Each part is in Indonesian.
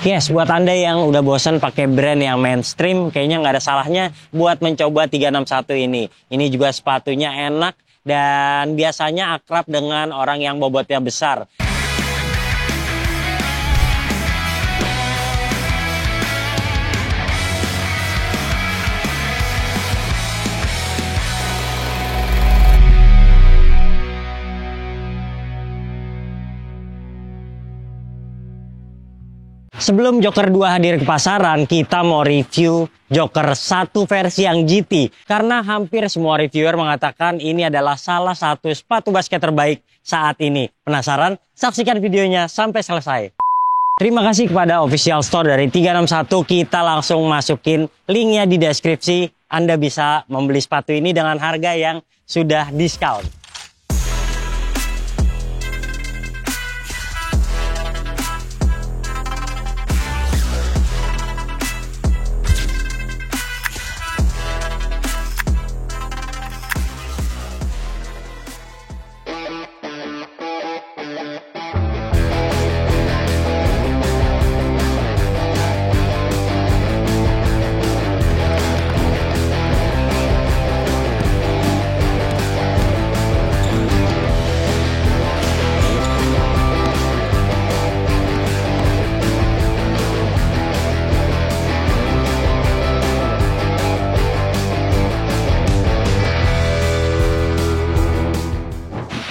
Yes, buat Anda yang udah bosan pakai brand yang mainstream, kayaknya nggak ada salahnya buat mencoba 361 ini. Ini juga sepatunya enak dan biasanya akrab dengan orang yang bobotnya besar. Sebelum Joker 2 hadir ke pasaran, kita mau review Joker 1 versi yang GT. Karena hampir semua reviewer mengatakan ini adalah salah satu sepatu basket terbaik saat ini. Penasaran? Saksikan videonya sampai selesai. Terima kasih kepada official store dari 361. Kita langsung masukin linknya di deskripsi. Anda bisa membeli sepatu ini dengan harga yang sudah diskon.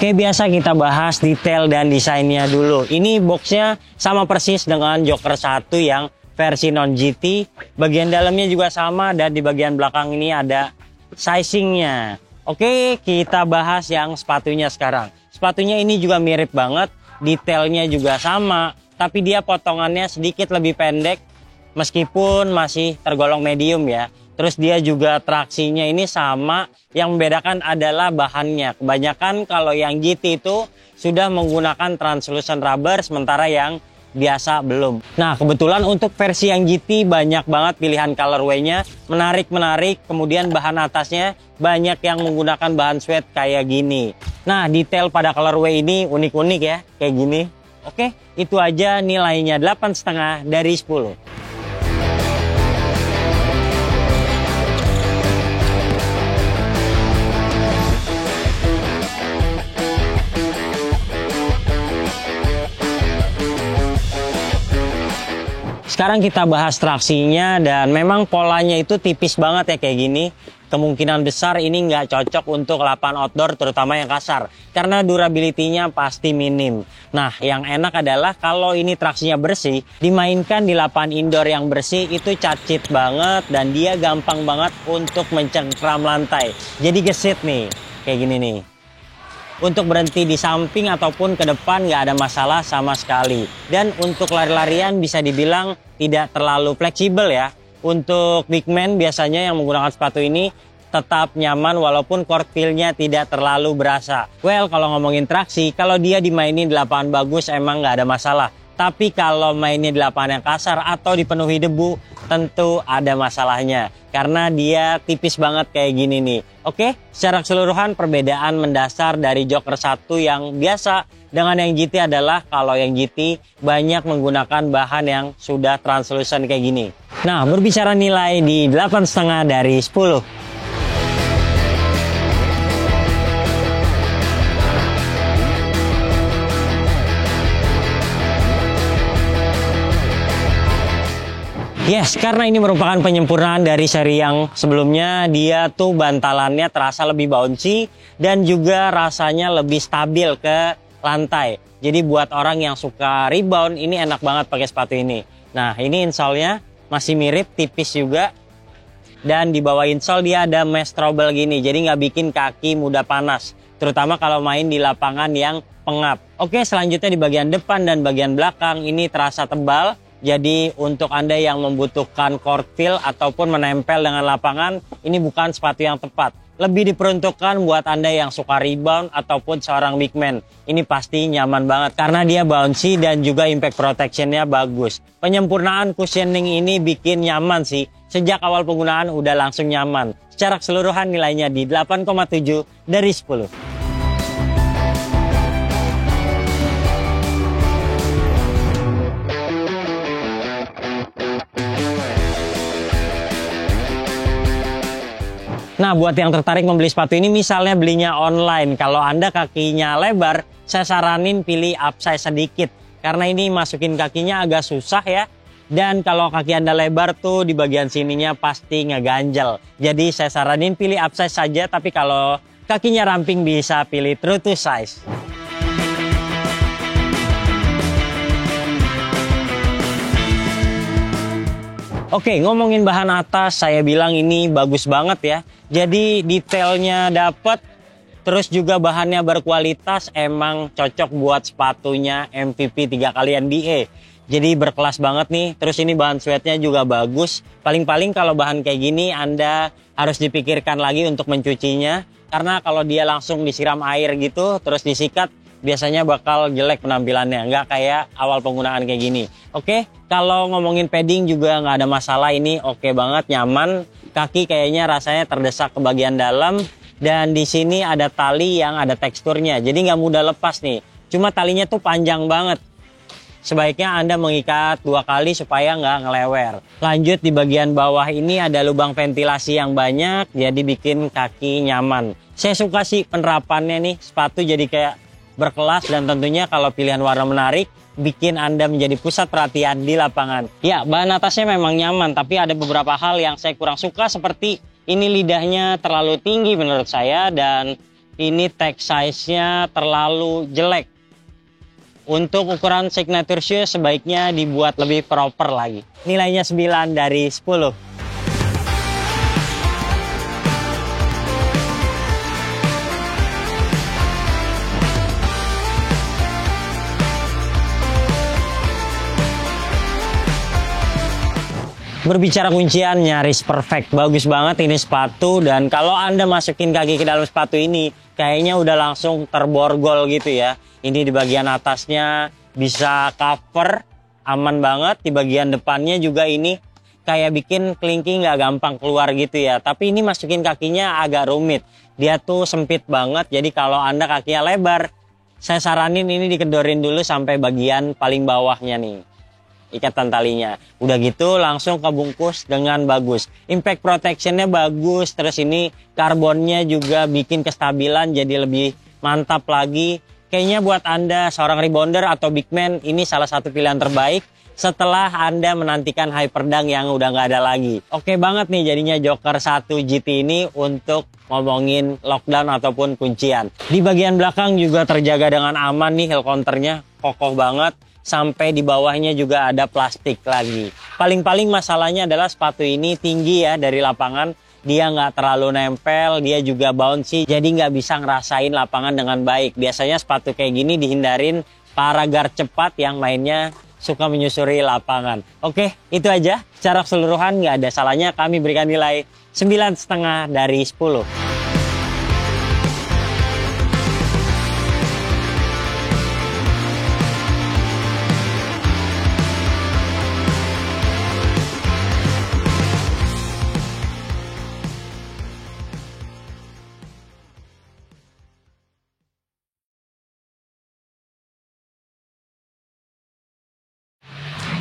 Oke, biasa kita bahas detail dan desainnya dulu. Ini boxnya sama persis dengan Joker 1 yang versi non-GT. Bagian dalamnya juga sama dan di bagian belakang ini ada sizingnya. Oke, kita bahas yang sepatunya sekarang. Sepatunya ini juga mirip banget, detailnya juga sama, tapi dia potongannya sedikit lebih pendek meskipun masih tergolong medium ya. Terus dia juga traksinya ini sama, yang membedakan adalah bahannya. Kebanyakan kalau yang GT itu sudah menggunakan translucent rubber, sementara yang biasa belum. Nah, kebetulan untuk versi yang GT banyak banget pilihan colorway-nya, menarik-menarik. Kemudian bahan atasnya banyak yang menggunakan bahan suede kayak gini. Nah, detail pada colorway ini unik-unik ya, kayak gini. Oke, itu aja, nilainya 8,5 dari 10. Sekarang kita bahas traksinya, dan memang polanya itu tipis banget ya kayak gini. Kemungkinan besar ini nggak cocok untuk lapangan outdoor, terutama yang kasar. Karena durability-nya pasti minim. Nah, yang enak adalah kalau ini traksinya bersih, dimainkan di lapangan indoor yang bersih itu cacit banget. Dan dia gampang banget untuk mencengkram lantai. Jadi gesit nih, kayak gini nih. Untuk berhenti di samping ataupun ke depan nggak ada masalah sama sekali. Dan untuk lari-larian bisa dibilang tidak terlalu fleksibel ya. Untuk big man biasanya yang menggunakan sepatu ini tetap nyaman walaupun court feel-nya tidak terlalu berasa. Well, kalau ngomongin traksi, kalau dia dimainin di lapangan bagus emang nggak ada masalah. Tapi kalau mainnya di lapangan yang kasar atau dipenuhi debu, tentu ada masalahnya. Karena dia tipis banget kayak gini nih. Oke, secara keseluruhan perbedaan mendasar dari Joker 1 yang biasa dengan yang GT adalah kalau yang GT banyak menggunakan bahan yang sudah translucent kayak gini. Nah, berbicara nilai di 8,5 dari 10. Yes, karena ini merupakan penyempurnaan dari seri yang sebelumnya. Dia tuh bantalannya terasa lebih bouncy dan juga rasanya lebih stabil ke lantai. Jadi buat orang yang suka rebound, ini enak banget pakai sepatu ini. Nah, ini insole-nya masih mirip, tipis juga. Dan di bawah insole dia ada mesh trouble gini, jadi nggak bikin kaki mudah panas. Terutama kalau main di lapangan yang pengap. Oke, selanjutnya di bagian depan dan bagian belakang ini terasa tebal. Jadi untuk Anda yang membutuhkan court feel ataupun menempel dengan lapangan, ini bukan sepatu yang tepat. Lebih diperuntukkan buat Anda yang suka rebound ataupun seorang big man. Ini pasti nyaman banget karena dia bouncy dan juga impact protection-nya bagus. Penyempurnaan cushioning ini bikin nyaman sih. Sejak awal penggunaan udah langsung nyaman. Secara keseluruhan nilainya di 8,7 dari 10. Nah, buat yang tertarik membeli sepatu ini, misalnya belinya online, kalau Anda kakinya lebar, saya saranin pilih upsize sedikit. Karena ini masukin kakinya agak susah ya. Dan kalau kaki Anda lebar tuh di bagian sininya pasti ngeganjel. Jadi saya saranin pilih upsize saja, tapi kalau kakinya ramping bisa pilih true to size. Oke, ngomongin bahan atas, saya bilang ini bagus banget ya. Jadi detailnya dapet, terus juga bahannya berkualitas, emang cocok buat sepatunya MVP 3 kali NBA. Jadi berkelas banget nih, terus ini bahan sweatnya juga bagus. Paling-paling kalau bahan kayak gini Anda harus dipikirkan lagi untuk mencucinya. Karena kalau dia langsung disiram air gitu, terus disikat, biasanya bakal jelek penampilannya, nggak kayak awal penggunaan kayak gini. Oke, kalau ngomongin padding juga nggak ada masalah, ini oke banget, nyaman. Kaki kayaknya rasanya terdesak ke bagian dalam, dan di sini ada tali yang ada teksturnya, jadi nggak mudah lepas nih. Cuma talinya tuh panjang banget. Sebaiknya Anda mengikat 2 kali supaya nggak ngelewer. Lanjut di bagian bawah ini ada lubang ventilasi yang banyak, jadi bikin kaki nyaman. Saya suka sih penerapannya nih, sepatu jadi kayak berkelas, dan tentunya kalau pilihan warna menarik bikin Anda menjadi pusat perhatian di lapangan. Ya, bahan atasnya memang nyaman, tapi ada beberapa hal yang saya kurang suka, seperti ini lidahnya terlalu tinggi menurut saya, dan ini tag size-nya terlalu jelek. Untuk ukuran signature shoe sebaiknya dibuat lebih proper lagi. Nilainya 9 dari 10. Berbicara kuncian, nyaris perfect, bagus banget ini sepatu, dan kalau Anda masukin kaki ke dalam sepatu ini kayaknya udah langsung terborgol gitu ya. Ini di bagian atasnya bisa cover, aman banget. Di bagian depannya juga ini kayak bikin kelingking nggak gampang keluar gitu ya. Tapi ini masukin kakinya agak rumit, dia tuh sempit banget. Jadi kalau Anda kakinya lebar, saya saranin ini dikedorin dulu sampai bagian paling bawahnya nih, ikatan talinya. Udah gitu langsung kebungkus dengan bagus. Impact protectionnya bagus, terus ini karbonnya juga bikin kestabilan jadi lebih mantap lagi. Kayaknya buat Anda seorang rebounder atau big man, ini salah satu pilihan terbaik setelah Anda menantikan Hyperdunk yang udah nggak ada lagi. Oke banget nih jadinya Joker 1 GT ini untuk ngomongin lockdown ataupun kuncian. Di bagian belakang juga terjaga dengan aman nih, heel counternya kokoh banget. Sampai di bawahnya juga ada plastik lagi. Paling-paling masalahnya adalah sepatu ini tinggi ya dari lapangan. Dia nggak terlalu nempel, dia juga bouncy, jadi nggak bisa ngerasain lapangan dengan baik. Biasanya sepatu kayak gini dihindarin para guard cepat yang mainnya suka menyusuri lapangan. Oke, itu aja. Secara keseluruhan nggak ada salahnya kami berikan nilai 9,5 dari 10.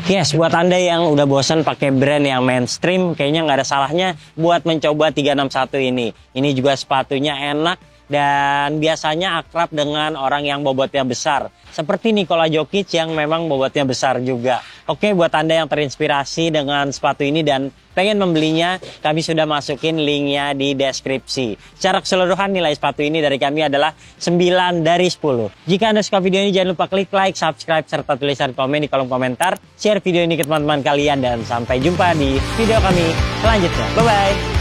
Yes, buat Anda yang udah bosan pakai brand yang mainstream, kayaknya nggak ada salahnya buat mencoba 361 ini. Ini juga sepatunya enak dan biasanya akrab dengan orang yang bobotnya besar. Seperti Nikola Jokic yang memang bobotnya besar juga. Oke, buat Anda yang terinspirasi dengan sepatu ini dan pengen membelinya, kami sudah masukin linknya di deskripsi. Secara keseluruhan nilai sepatu ini dari kami adalah 9 dari 10. Jika Anda suka video ini, jangan lupa klik like, subscribe, serta tulisan komen di kolom komentar. Share video ini ke teman-teman kalian dan sampai jumpa di video kami selanjutnya. Bye-bye!